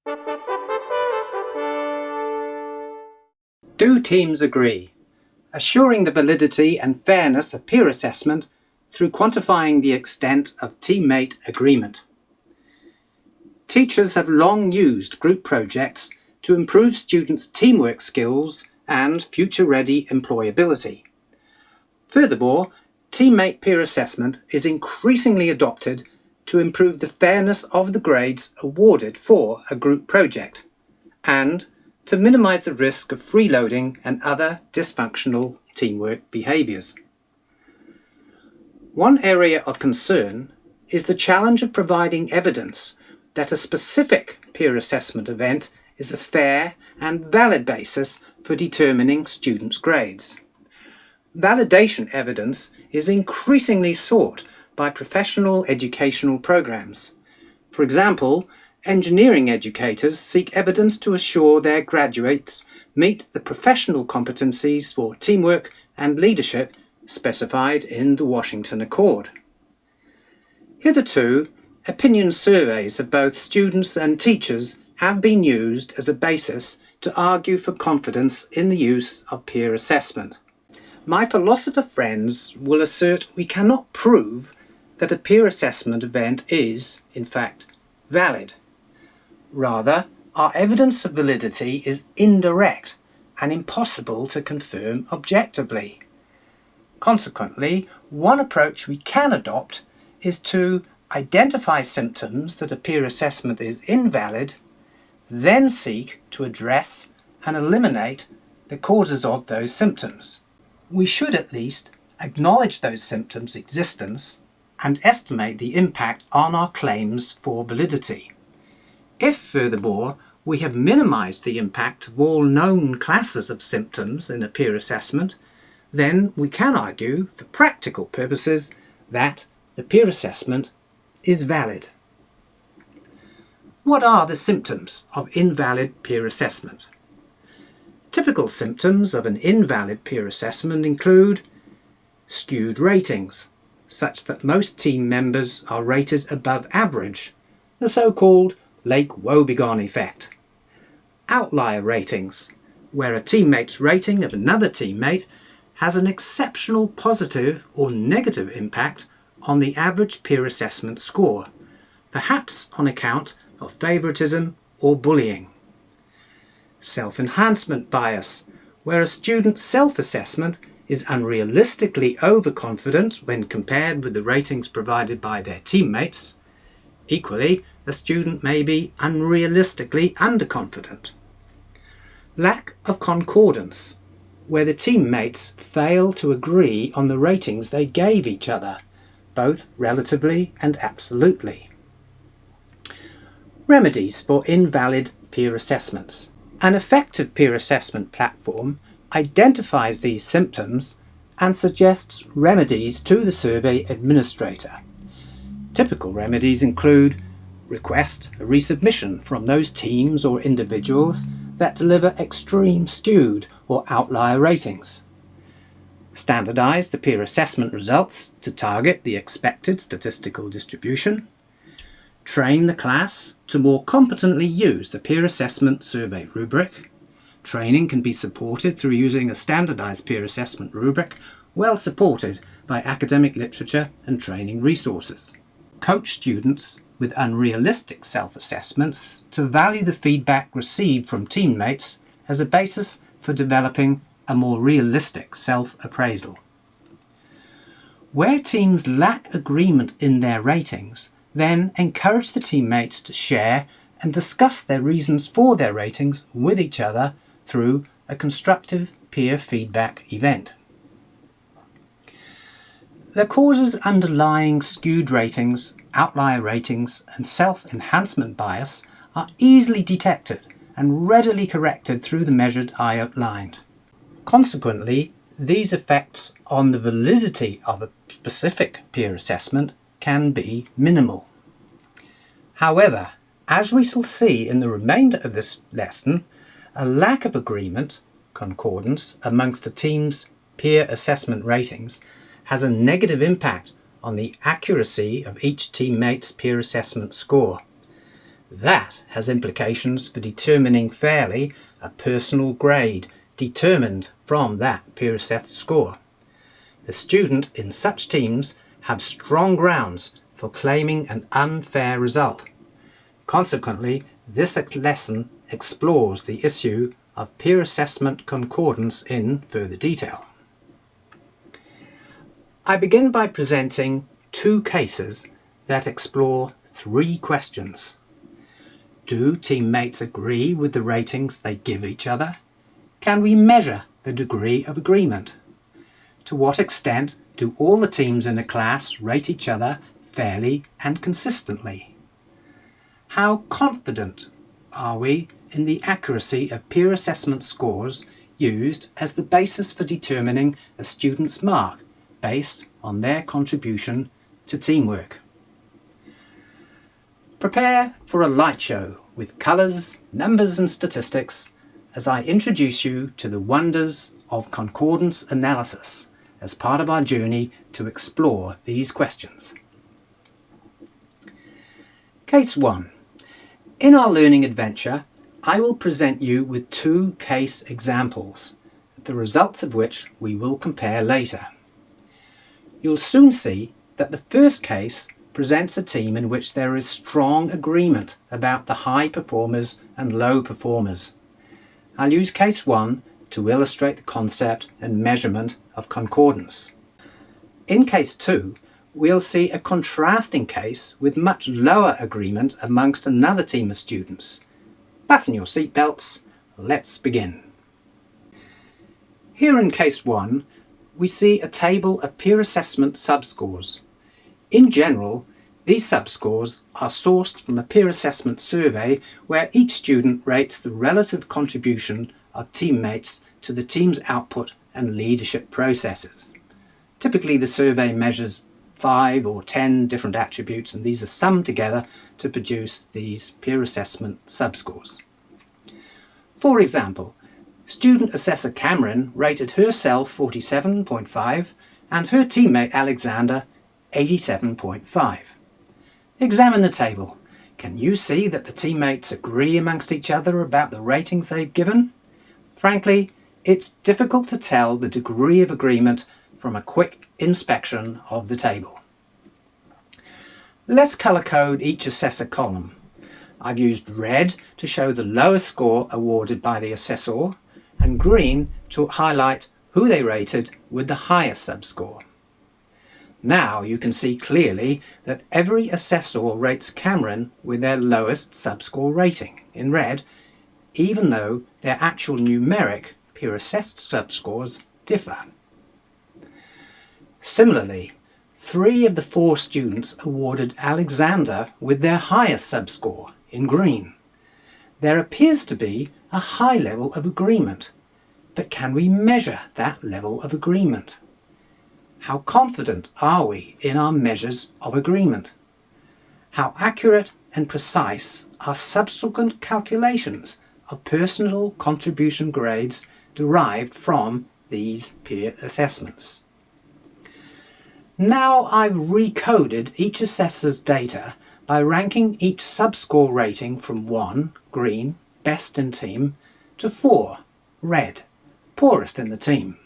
Do teams agree? Assuring the validity and fairness of peer assessment through quantifying the extent of teammate agreement. Teachers have long used group projects to improve students' teamwork skills and future-ready employability. Furthermore, teammate peer assessment is increasingly adopted to improve the fairness of the grades awarded for a group project and to minimise the risk of freeloading and other dysfunctional teamwork behaviours. One area of concern is the challenge of providing evidence that a specific peer assessment event is a fair and valid basis for determining students' grades. Validation evidence is increasingly sought by professional educational programs. For example, engineering educators seek evidence to assure their graduates meet the professional competencies for teamwork and leadership specified in the Washington Accord. Hitherto, opinion surveys of both students and teachers have been used as a basis to argue for confidence in the use of peer assessment. My philosopher friends will assert we cannot prove that a peer assessment event is, in fact, valid. Rather, our evidence of validity is indirect and impossible to confirm objectively. Consequently, one approach we can adopt is to identify symptoms that a peer assessment is invalid, then seek to address and eliminate the causes of those symptoms. We should at least acknowledge those symptoms' existence and estimate the impact on our claims for validity. If, furthermore, we have minimised the impact of all known classes of symptoms in a peer assessment, then we can argue, for practical purposes, that the peer assessment is valid. What are the symptoms of invalid peer assessment? Typical symptoms of an invalid peer assessment include skewed ratings, such that most team members are rated above average, the so-called Lake Woebegone effect. Outlier ratings, where a teammate's rating of another teammate has an exceptional positive or negative impact on the average peer assessment score, perhaps on account of favouritism or bullying. Self-enhancement bias, where a student's self-assessment is unrealistically overconfident when compared with the ratings provided by their teammates. Equally, a student may be unrealistically underconfident. Lack of concordance, where the teammates fail to agree on the ratings they gave each other, both relatively and absolutely. Remedies for invalid peer assessments. An effective peer assessment platform identifies these symptoms and suggests remedies to the survey administrator. Typical remedies include request a resubmission from those teams or individuals that deliver extreme skewed or outlier ratings. Standardize the peer assessment results to target the expected statistical distribution. Train the class to more competently use the peer assessment survey rubric. Training can be supported through using a standardized peer assessment rubric, well supported by academic literature and training resources. Coach students with unrealistic self-assessments to value the feedback received from teammates as a basis for developing a more realistic self-appraisal. Where teams lack agreement in their ratings, then encourage the teammates to share and discuss their reasons for their ratings with each other through a constructive peer feedback event. The causes underlying skewed ratings, outlier ratings, and self-enhancement bias are easily detected and readily corrected through the measures I outlined. Consequently, these effects on the validity of a specific peer assessment can be minimal. However, as we shall see in the remainder of this lesson, a lack of agreement, concordance, amongst a team's peer assessment ratings has a negative impact on the accuracy of each teammate's peer assessment score. That has implications for determining fairly a personal grade determined from that peer-assessed score. The student in such teams have strong grounds for claiming an unfair result. Consequently, this lesson explores the issue of peer assessment concordance in further detail. I begin by presenting two cases that explore three questions. Do teammates agree with the ratings they give each other? Can we measure the degree of agreement? To what extent do all the teams in a class rate each other fairly and consistently? How confident are we in the accuracy of peer assessment scores used as the basis for determining a student's mark based on their contribution to teamwork? Prepare for a light show with colours, numbers and statistics as I introduce you to the wonders of concordance analysis as part of our journey to explore these questions. Case 1. In our learning adventure, I will present you with two case examples, the results of which we will compare later. You'll soon see that the first case presents a team in which there is strong agreement about the high performers and low performers. I'll use case 1 to illustrate the concept and measurement of concordance. In case 2, we'll see a contrasting case with much lower agreement amongst another team of students. Fasten your seatbelts, let's begin. Here in case 1, we see a table of peer assessment subscores. In general, these subscores are sourced from a peer assessment survey where each student rates the relative contribution of teammates to the team's output and leadership processes. Typically, the survey measures 5 or 10 different attributes, and these are summed together to produce these peer assessment subscores. For example, student assessor Cameron rated herself 47.5 and her teammate Alexander 87.5. Examine the table. Can you see that the teammates agree amongst each other about the ratings they've given? Frankly, it's difficult to tell the degree of agreement from a quick inspection of the table. Let's colour code each assessor column. I've used red to show the lowest score awarded by the assessor and green to highlight who they rated with the highest subscore. Now you can see clearly that every assessor rates Cameron with their lowest subscore rating in red, even though their actual numeric peer-assessed subscores differ. Similarly, 3 of the 4 students awarded Alexander with their highest subscore in green. There appears to be a high level of agreement, but can we measure that level of agreement? How confident are we in our measures of agreement? How accurate and precise are subsequent calculations of personal contribution grades derived from these peer assessments? Now I've recoded each assessor's data by ranking each subscore rating from 1, green, best in team, to 4, red, poorest in the team.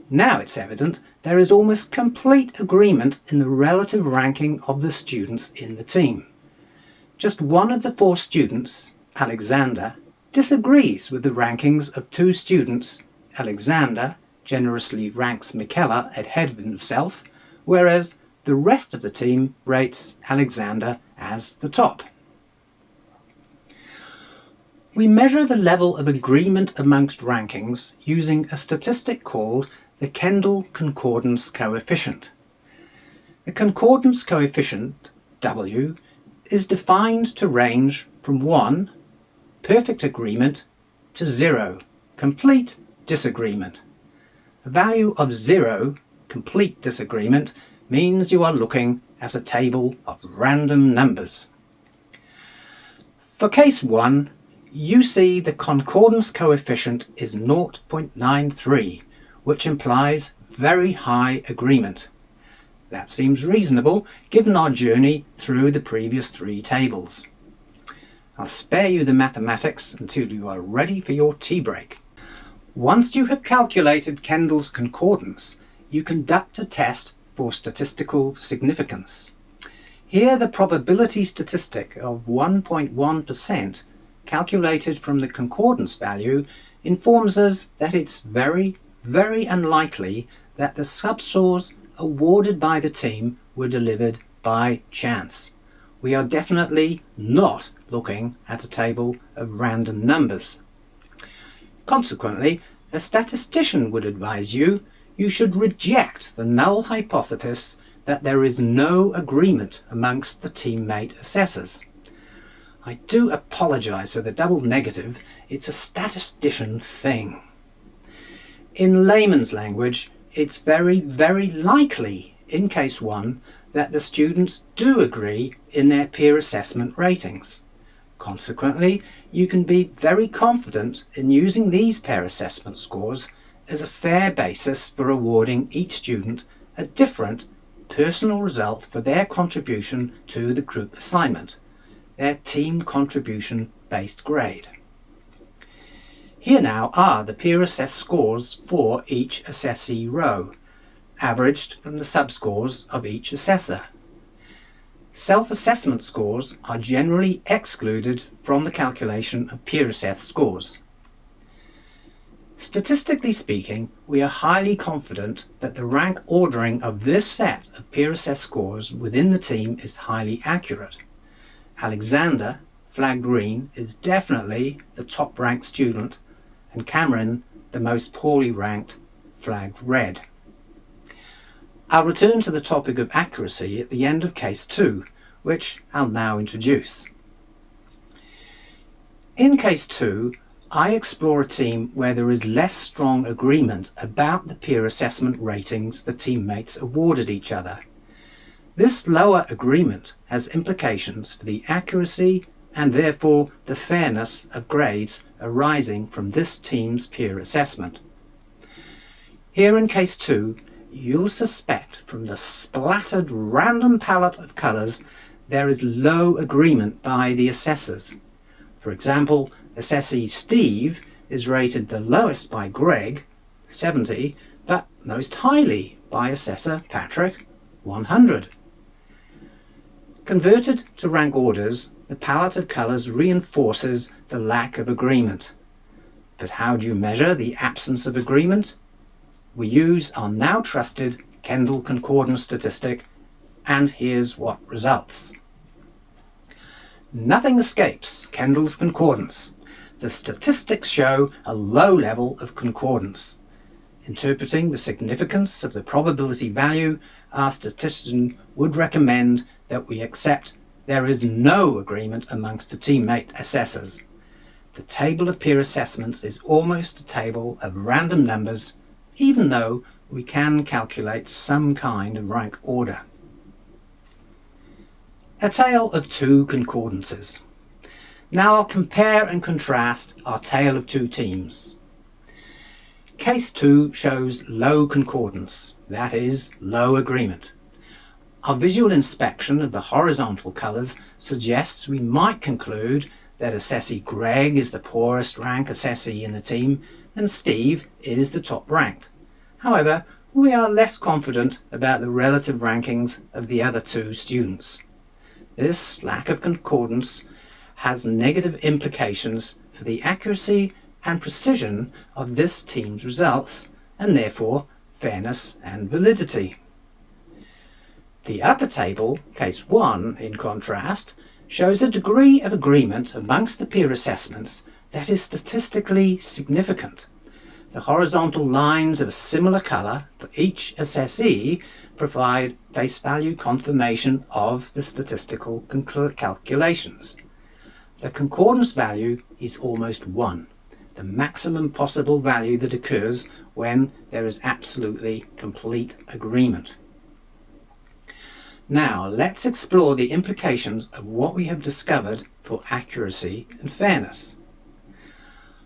Now it's evident there is almost complete agreement in the relative ranking of the students in the team. Just one of the 4 students, Alexander, disagrees with the rankings of 2 students. Alexander generously ranks Michaela ahead of himself, whereas the rest of the team rates Alexander as the top. We measure the level of agreement amongst rankings using a statistic called the Kendall concordance coefficient. The concordance coefficient, W, is defined to range from 1, perfect agreement, to 0, complete disagreement. A value of 0, complete disagreement, means you are looking at a table of random numbers. For case 1, you see the concordance coefficient is 0.93, which implies very high agreement. That seems reasonable given our journey through the previous 3 tables. I'll spare you the mathematics until you are ready for your tea break. Once you have calculated Kendall's concordance, you conduct a test for statistical significance. Here the probability statistic of 1.1% calculated from the concordance value informs us that it's very, very unlikely that the subscores awarded by the team were delivered by chance. We are definitely not looking at a table of random numbers. Consequently, a statistician would advise you should reject the null hypothesis that there is no agreement amongst the teammate assessors. I do apologise for the double negative, it's a statistician thing. In layman's language, it's very, very likely in case 1 that the students do agree in their peer assessment ratings. Consequently, you can be very confident in using these peer assessment scores as a fair basis for awarding each student a different personal result for their contribution to the group assignment, their team contribution based grade. Here now are the peer assessed scores for each assessee row, averaged from the subscores of each assessor. Self-assessment scores are generally excluded from the calculation of peer assessed scores. Statistically speaking, we are highly confident that the rank ordering of this set of peer assessed scores within the team is highly accurate. Alexander, flagged green, is definitely the top ranked student, and Cameron, the most poorly ranked, flagged red. I'll return to the topic of accuracy at the end of case 2, which I'll now introduce. In case 2, I explore a team where there is less strong agreement about the peer assessment ratings the teammates awarded each other. This lower agreement has implications for the accuracy and therefore the fairness of grades arising from this team's peer assessment. Here in case 2, you'll suspect from the splattered random palette of colours there is low agreement by the assessors. For example, assessee Steve is rated the lowest by Greg, 70, but most highly by assessor Patrick, 100. Converted to rank orders, the palette of colours reinforces the lack of agreement. But how do you measure the absence of agreement? We use our now trusted Kendall concordance statistic, and here's what results. Nothing escapes Kendall's concordance. The statistics show a low level of concordance. Interpreting the significance of the probability value, our statistician would recommend that we accept there is no agreement amongst the teammate assessors. The table of peer assessments is almost a table of random numbers, even though we can calculate some kind of rank order. A tale of two concordances. Now I'll compare and contrast our tale of two teams. Case 2 shows low concordance, that is, low agreement. Our visual inspection of the horizontal colours suggests we might conclude that assessee Greg is the poorest rank assessee in the team and Steve is the top ranked. However, we are less confident about the relative rankings of the other two students. This lack of concordance has negative implications for the accuracy and precision of this team's results and therefore fairness and validity. The upper table, case 1, in contrast, shows a degree of agreement amongst the peer assessments that is statistically significant. The horizontal lines of a similar colour for each assessee provide face value confirmation of the statistical calculations. The concordance value is almost 1, the maximum possible value that occurs when there is absolutely complete agreement. Now let's explore the implications of what we have discovered for accuracy and fairness.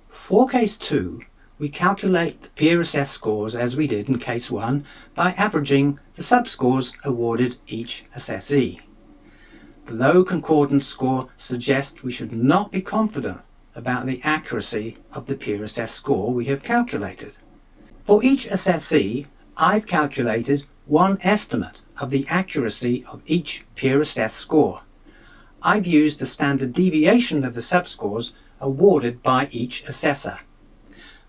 For case 2, we calculate the peer assessed scores as we did in case 1 by averaging the subscores awarded each assessee. The low concordance score suggests we should not be confident about the accuracy of the peer assessed score we have calculated. For each assessee, I've calculated one estimate of the accuracy of each peer assessed score. I've used the standard deviation of the subscores awarded by each assessor.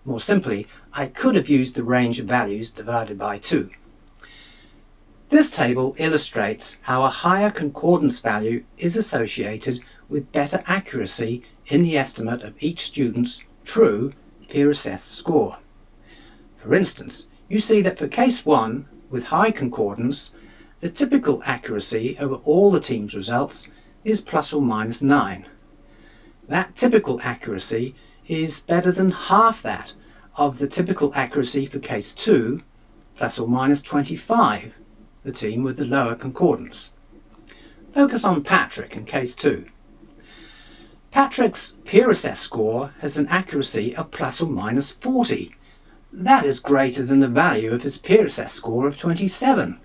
More simply, I could have used the range of values divided by 2. This table illustrates how a higher concordance value is associated with better accuracy in the estimate of each student's true peer-assessed score. For instance, you see that for case 1 with high concordance, the typical accuracy over all the team's results is plus or minus 9. That typical accuracy is better than half that of the typical accuracy for case 2, plus or minus 25, the team with the lower concordance. Focus on Patrick in case 2. Patrick's peer assessed score has an accuracy of plus or minus 40. That is greater than the value of his peer assessed score of 27.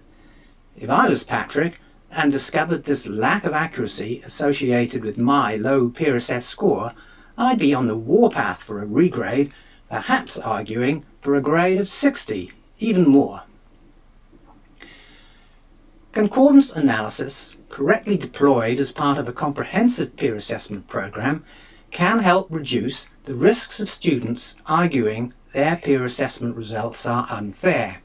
If I was Patrick and discovered this lack of accuracy associated with my low peer assessed score, I'd be on the warpath for a regrade, perhaps arguing for a grade of 60, even more. Concordance analysis, correctly deployed as part of a comprehensive peer assessment program, can help reduce the risks of students arguing their peer assessment results are unfair.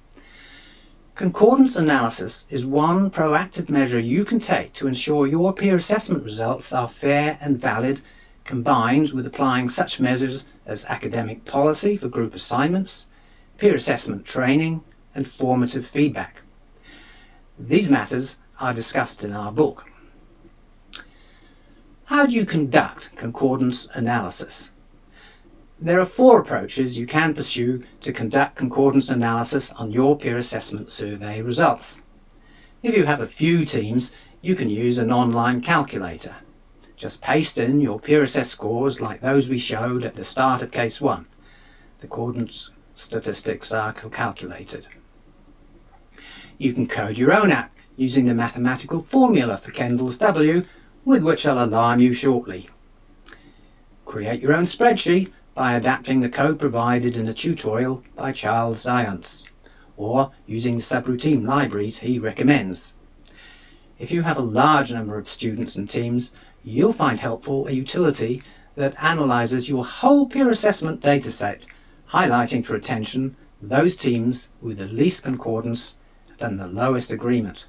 Concordance analysis is one proactive measure you can take to ensure your peer assessment results are fair and valid, combined with applying such measures as academic policy for group assignments, peer assessment training, and formative feedback. These matters are discussed in our book. How do you conduct concordance analysis? There are 4 approaches you can pursue to conduct concordance analysis on your peer assessment survey results. If you have a few teams, you can use an online calculator. Just paste in your peer assessed scores like those we showed at the start of case 1. The concordance statistics are calculated. You can code your own app using the mathematical formula for Kendall's W, with which I'll alarm you shortly. Create your own spreadsheet by adapting the code provided in a tutorial by Charles Zients, or using the subroutine libraries he recommends. If you have a large number of students and teams, you'll find helpful a utility that analyzes your whole peer assessment dataset, highlighting for attention those teams with the least concordance and the lowest agreement.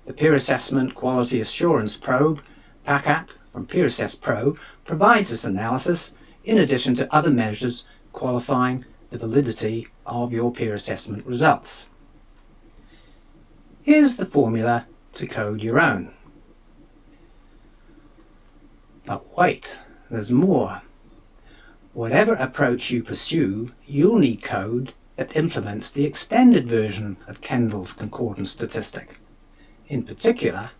The Peer Assessment Quality Assurance Probe, PACAP, from PeerAssess Pro, provides this analysis in addition to other measures qualifying the validity of your peer assessment results. Here's the formula to code your own. But wait, there's more. Whatever approach you pursue, you'll need code that implements the extended version of Kendall's concordance statistic. In particular,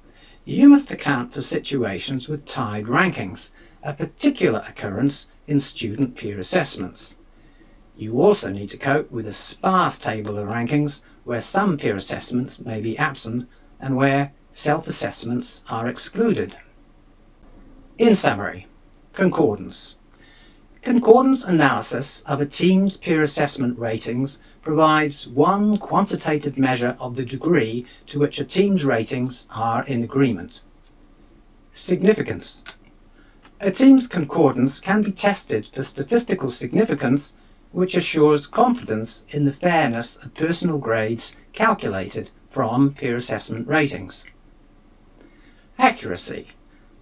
you must account for situations with tied rankings, a particular occurrence in student peer assessments. You also need to cope with a sparse table of rankings where some peer assessments may be absent and where self-assessments are excluded. In summary, concordance. Concordance analysis of a team's peer assessment ratings provides one quantitative measure of the degree to which a team's ratings are in agreement. Significance. A team's concordance can be tested for statistical significance, which assures confidence in the fairness of personal grades calculated from peer assessment ratings. Accuracy.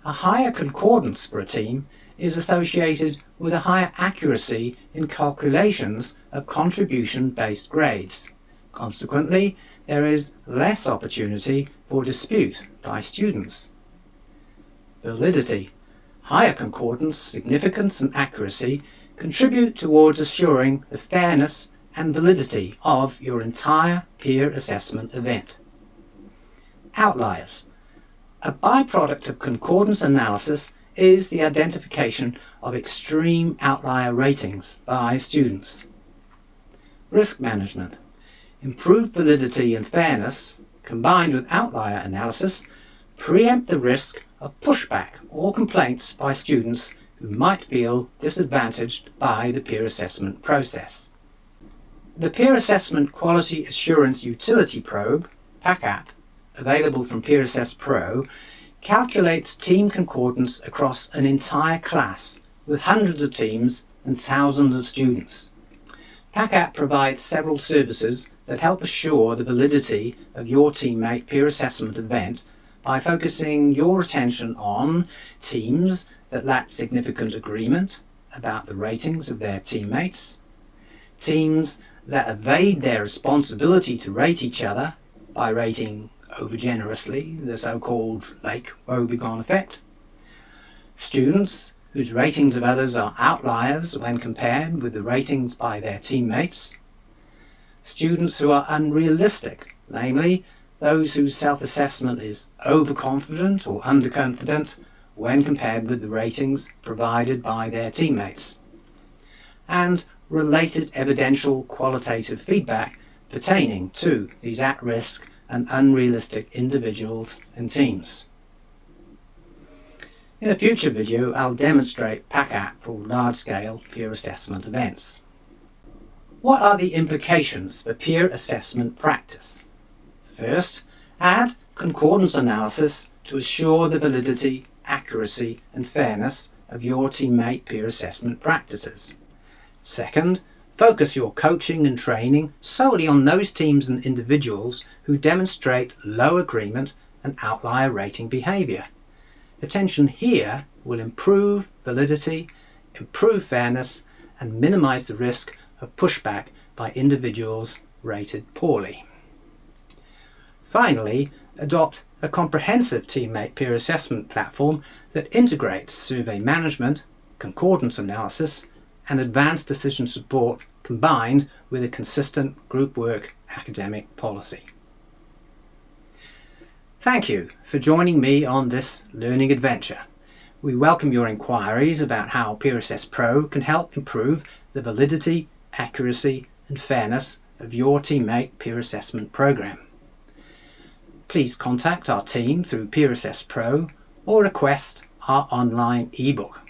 A higher concordance for a team is associated with a higher accuracy in calculations of contribution-based grades. Consequently, there is less opportunity for dispute by students. Validity. Higher concordance, significance and accuracy contribute towards assuring the fairness and validity of your entire peer assessment event. Outliers. A byproduct of concordance analysis is the identification of extreme outlier ratings by students. Risk management. Improved validity and fairness, combined with outlier analysis, preempt the risk of pushback or complaints by students who might feel disadvantaged by the peer assessment process. The Peer Assessment Quality Assurance Utility Probe, PACAP, available from PeerAssess Pro, calculates team concordance across an entire class with hundreds of teams and thousands of students. PACAP provides several services that help assure the validity of your teammate peer assessment event by focusing your attention on teams that lack significant agreement about the ratings of their teammates, teams that evade their responsibility to rate each other by rating overgenerously, the so-called Lake-Wobegon effect, students whose ratings of others are outliers when compared with the ratings by their teammates, students who are unrealistic, namely those whose self-assessment is overconfident or underconfident when compared with the ratings provided by their teammates, and related evidential qualitative feedback pertaining to these at-risk and unrealistic individuals and teams. In a future video, I'll demonstrate PACAP for large-scale peer assessment events. What are the implications for peer assessment practice? First, add concordance analysis to assure the validity, accuracy, and fairness of your teammate peer assessment practices. Second, focus your coaching and training solely on those teams and individuals who demonstrate low agreement and outlier rating behaviour. Attention here will improve validity, improve fairness, and minimise the risk of pushback by individuals rated poorly. Finally, adopt a comprehensive teammate peer assessment platform that integrates survey management, concordance analysis, and advanced decision support combined with a consistent group work academic policy. Thank you for joining me on this learning adventure. We welcome your inquiries about how PeerAssess Pro can help improve the validity, accuracy, and fairness of your teammate peer assessment program. Please contact our team through PeerAssess Pro or request our online ebook.